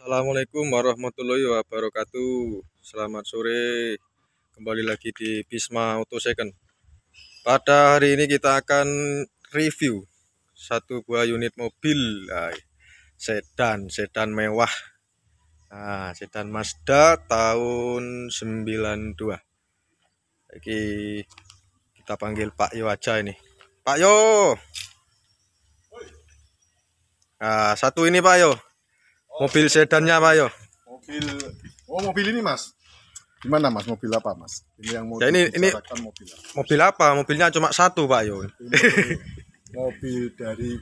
Assalamualaikum warahmatullahi wabarakatuh. Selamat sore. Kembali lagi di Bisma Auto Second. Pada hari ini kita akan review satu buah unit mobil sedan mewah. Sedan Mazda tahun 92. Jadi kita panggil Pak Yo aja ini. Pak Yo. Satu ini Pak Yo. Mobil sedannya Pak Yo. Mobil ini Mas. Gimana Mas? Mobil apa Mas? Ini yang mau ini mobil apa? Mobilnya cuma satu Pak Yo. Mobil dari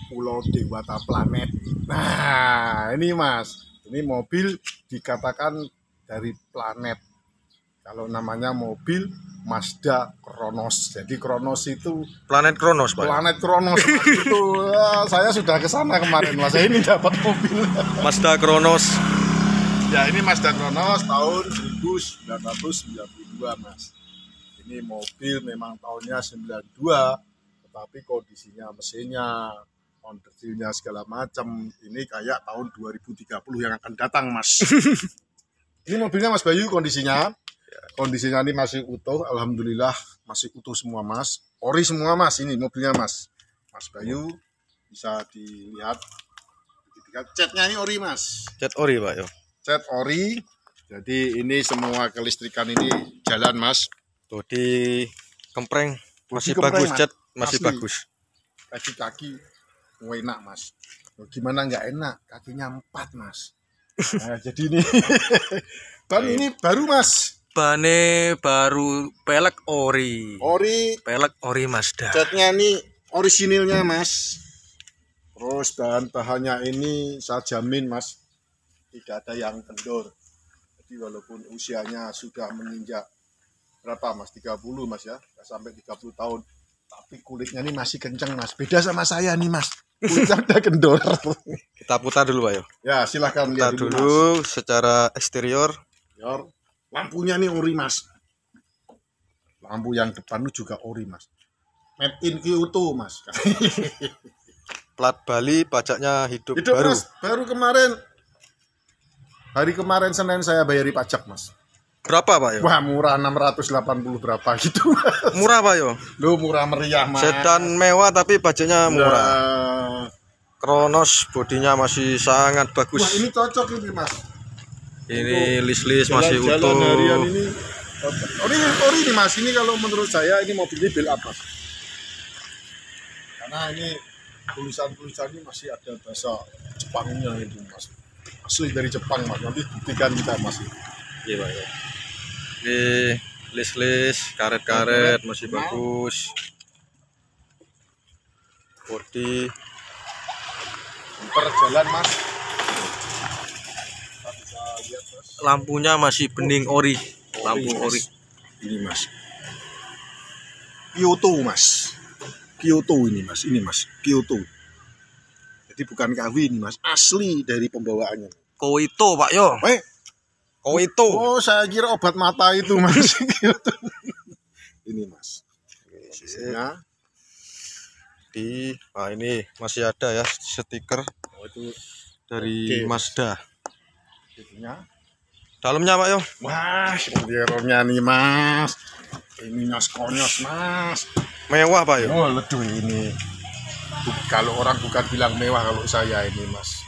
Pulau Dewata Planet. Nah, ini Mas. Ini mobil dikatakan dari planet. Kalau namanya mobil Mazda Kronos. Jadi Kronos itu Planet Kronos, Pak. Planet Kronos itu saya sudah ke sana kemarin Mas. Ini dapat mobil Mazda Kronos. Ya, ini Mazda Kronos tahun 1992 Mas. Ini mobil memang tahunnya 92, tetapi kondisinya mesinnya, onderdeelnya segala macam ini kayak tahun 2030 yang akan datang Mas. Ini mobilnya Mas Bayu kondisinya ini masih utuh, alhamdulillah masih utuh semua Mas. Ori semua Mas, ini mobilnya Mas. Mas Bayu bisa dilihat. Catnya ini ori Mas. Cat ori Pak Yo. Cat ori. Jadi ini semua kelistrikan ini jalan Mas. Tuh di kempreng masih Kempreng, bagus, Mas. cat masih Asli. bagus. Kaki enak Mas. Gimana nggak enak? Kakinya 4 Mas. Nah, jadi ini ban ini baru Mas. Bane baru, pelek ori. Pelek ori Mazda. catnya ini orisinilnya Mas. Terus bahan-bahannya ini saya jamin Mas tidak ada yang kendor. Jadi walaupun usianya sudah menginjak berapa Mas? 30 Mas ya, nggak sampai 30 tahun. Tapi kulitnya ini masih kenceng Mas. Beda sama saya nih Mas. Kulitnya udah kendor. Kita putar dulu Pak Yo. Ya silahkan Putar lihat dulu secara eksterior. Lampunya nih ori Mas. Lampu yang depan itu juga ori Mas. Made in Kyoto Mas. Plat Bali, pajaknya hidup Itu baru. Mas, baru kemarin. Hari kemarin Senin saya bayari pajak Mas. Berapa Pak Yo? Wah murah 680 berapa gitu Mas. Murah Pak Yo. Loh murah meriah Mas. Sedan mewah tapi pajaknya murah. Nah. Kronos bodinya masih sangat bagus. Wah ini cocok ini Mas. Ini list masih utuh. Harian ini ori ini Mas. Ini kalau menurut saya ini mobil ini build up Mas. Karena ini tulisan-tulisan ini masih ada bahasa Jepangnya itu Mas. Asli dari Jepang Mas. Nanti buktikan kita Mas. Iya Pak ya. Ini list karet-karet masih bagus. Bodi Perjalan Mas. Lampunya masih bening ori. Lampu ori. Ini Mas. Kyoto Mas. Kyoto ini Mas. Ini Mas. Kyoto. Jadi bukan KW ini Mas. Asli dari pembawaannya. Koito Pak Yo. Koito. Oh saya kira obat mata itu Mas. Kyoto. Ini Mas. Sisinya. Ini masih ada ya stiker Itu dari Mazda. sisinya. Dalamnya Pak Yo. Wah, interiornya nih Mas. Ini konyos Mas. Mewah Pak Yo. Oh, leduh ini. Kalau orang bukan bilang mewah kalau saya ini Mas.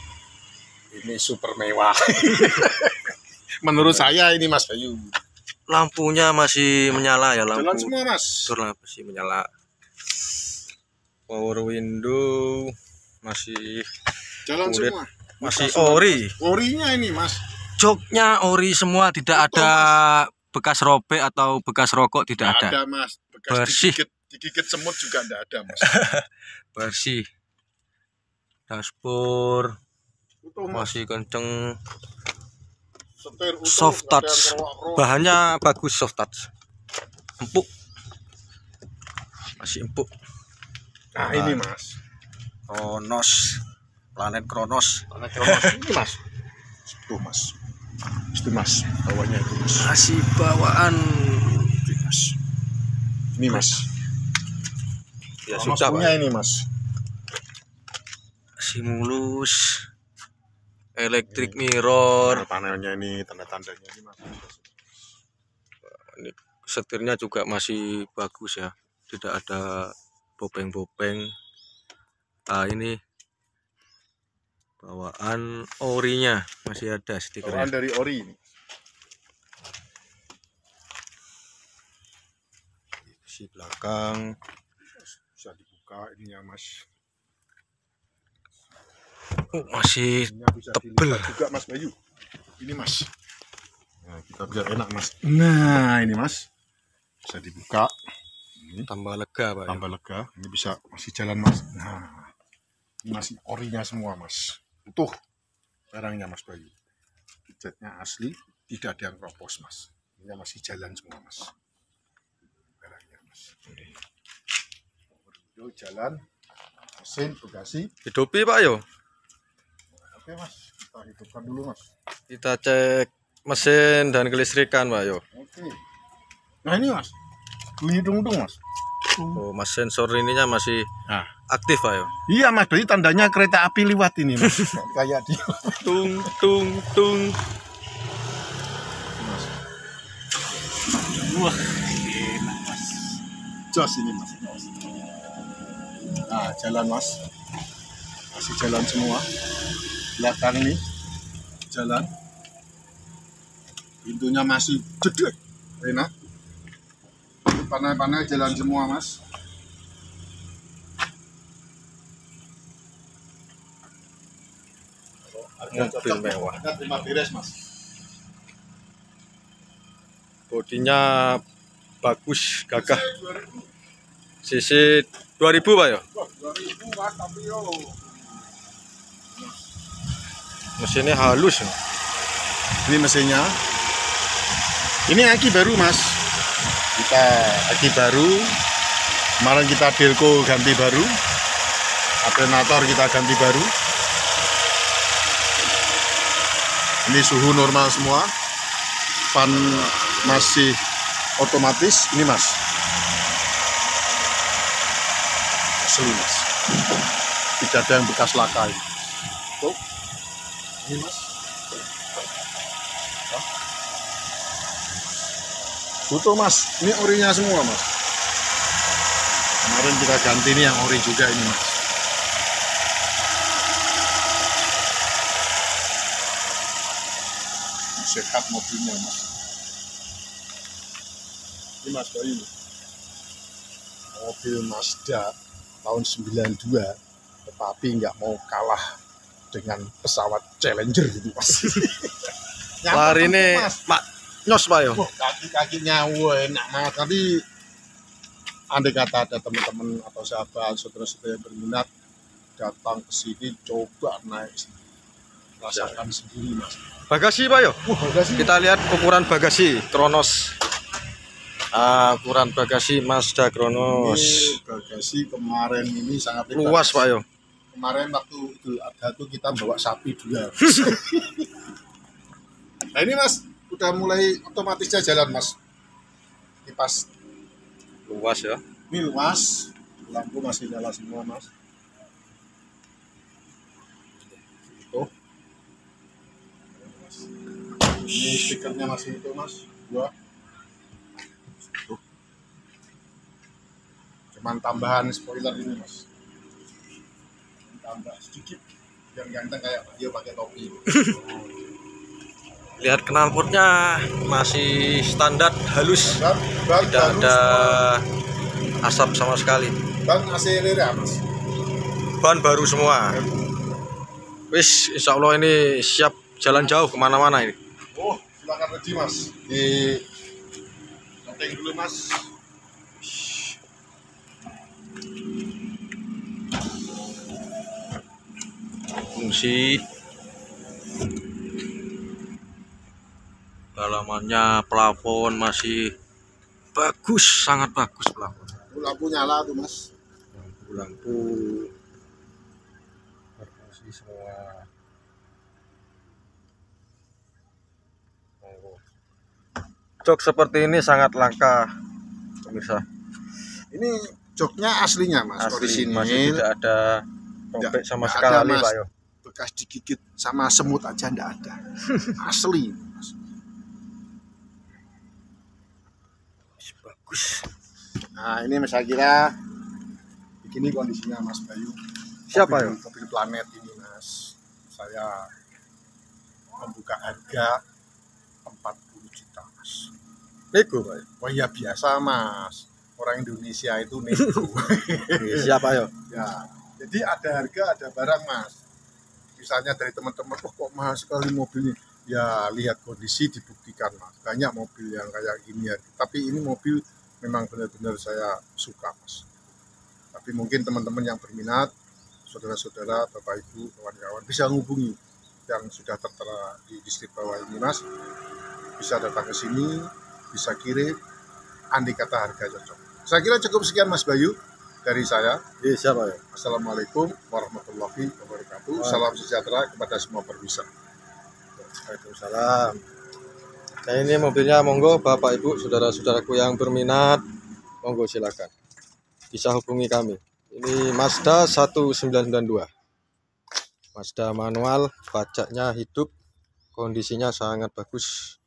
Ini super mewah. Menurut saya ini Mas Bayu. Lampunya masih menyala ya, lampu. Jalan semua Mas. Betul, masih menyala. Power window masih Jalan kulit, semua. masih ori. Orinya ini Mas. Joknya ori semua, tidak Betul, ada bekas robek atau bekas rokok, tidak Nggak ada. ada Mas. Bekas Bersih. digigit semut juga enggak ada Mas. Bersih. Dashboard Utuh, Mas. masih kenceng. Setir utuh, Soft nggak ada touch. yang kerok-kerok. Bahannya bagus, soft touch. Empuk. Masih empuk. Nah, ini Mas. Kronos. Planet Kronos. Planet Kronos ini Mas. Tuh Mas. Itu Mas. Bawahnya itu Mas. Masih bawaan. Ini Mas. Ini Mas. Ya Kronos sudah punya Pak. ini Mas. Masih mulus. electric mirror. Panelnya ini, tanda-tandanya ini mas. Ini setirnya juga masih bagus ya, tidak ada bopeng-bopeng. Nah ini bawaan orinya masih ada Bawaan stikernya. dari ori ini. Di belakang Bisa dibuka ininya mas. masih Ininya bisa tebel. dilipat juga mas Bayu. Ini mas. Nah, kita biar enak mas. Nah ini mas, bisa dibuka. Ini Tambah lega Pak. tambah lega. Ini bisa masih jalan mas. Nah, ini masih orinya semua mas. Utuh barangnya mas Bayu. Catnya asli, tidak ada yang keropos mas. Ini masih jalan semua mas. Barangnya mas. Yo, jalan, mesin, bagasi. Hidupi Pak yo. Oke mas, kita hidupkan dulu mas. Kita cek mesin dan kelistrikan Pak yo. Oke. Nah ini mas, bunyi dung-dung mas. Oh, mas sensor ininya masih Nah, aktif Pak yo. iya mas, berarti tandanya kereta api lewat ini mas. Kayak di Tung tung tung. mas. Wah, enak mas. Jos ini mas. Nah, jalan mas. Masih jalan semua. Belakang nih, jalan. Pintunya masih gede. Enak. Panel-panel jalan semua mas. Mobil mewah. Harga terima beres mas. Bodinya bagus, gagah. 2000. CC 2000 Pak yo. Wah, 2000 mas, tapi yo. Mesinnya halus. Ini mesinnya. Ini aki baru mas. Kita aki baru. Kemarin kita delco ganti baru. Alternator kita ganti baru. Ini suhu normal semua. Fan masih otomatis. Ini mas. Asli mas. Tidak ada yang bekas laka ini. Tuh. Ini mas. Tutup mas. Ini orinya semua mas. Kemarin kita ganti ini yang ori juga ini mas. Sehat mobilnya mas. Ini mas Bayu. Mobil Mazda tahun 92, tetapi nggak mau kalah dengan pesawat Challenger gitu mas. Lari ini Pak Nyos Pak yo. Wah, kaki-kakinya wah enak banget. Nanti andai kata ada teman-teman atau sahabat saudara-saudara yang berminat datang ke sini, coba naik sini. Rasakan sendiri mas. Bagasi Pak yo. Wah, bagasi. Kita lihat ukuran bagasi Kronos. Ukuran bagasi Mazda Kronos. Ini bagasi kemarin ini sangat lebar, Luas Mas. Pak yo. Kemarin waktu Idul Adha tuh kita bawa sapi 2. Nah ini mas, udah mulai otomatisnya jalan mas. Kipas Luas ya. ini luas, lampu masih nyala semua mas. Itu. Ini stikernya masih itu mas, 2. Tuh. Cuman tambahan spoiler ini mas. Tambah sedikit biar ganteng kayak dia pakai topi. Lihat knalpotnya masih standar halus. Ban Tidak baru ada semua. asap sama sekali. Ban AC Rera mas. Ban baru semua. Wis, insya Allah ini siap jalan jauh kemana-mana ini. Oh, silakan ready mas. Di setting dulu mas. Fungsi dalamannya, plafon masih bagus, sangat bagus plafon. Lampu nyala tuh mas. Lampu berfungsi semua. Jok seperti ini sangat langka, pemirsa. Ini joknya aslinya mas. Asli, Orisinil. masih tidak ada robek sama Nggak sekali ada, Mas. Pak yo. bekas digigit sama semut aja ndak ada. Asli. Bagus. Nah ini saya kira begini kondisinya Mas Bayu. Siapa ya? Mobil Planet ini Mas. Saya membuka harga 40 juta Mas. Nego Pak. Wah ya biasa Mas. Orang Indonesia itu nego. Siapa ya? Ya, jadi ada harga, ada barang Mas. Misalnya dari teman-teman, oh kok mahal sekali mobilnya. Ya lihat kondisi dibuktikan Mas. Banyak mobil yang kayak gini ya. Tapi ini mobil memang benar-benar saya suka Mas. Tapi mungkin teman-teman yang berminat, saudara-saudara, Bapak Ibu, kawan-kawan bisa menghubungi yang sudah tertera di distrik bawah ini Mas. Bisa datang ke sini, bisa kirim, andai kata harga cocok. Saya kira cukup sekian Mas Bayu dari saya. Siapa ya? Assalamualaikum warahmatullahi wabarakatuh. Salam sejahtera kepada semua permisah. Waalaikumsalam. Nah ini mobilnya, monggo Bapak Ibu saudara-saudaraku yang berminat, monggo silakan bisa hubungi kami. Ini Mazda 1992, Mazda manual, pajaknya hidup, kondisinya sangat bagus,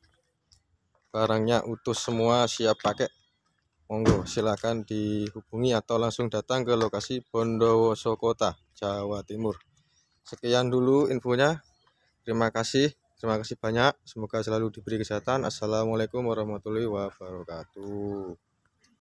barangnya utuh semua, siap pakai. Monggo silakan dihubungi atau langsung datang ke lokasi Bondowoso Kota, Jawa Timur. Sekian dulu infonya. Terima kasih banyak. Semoga selalu diberi kesehatan. Assalamualaikum warahmatullahi wabarakatuh.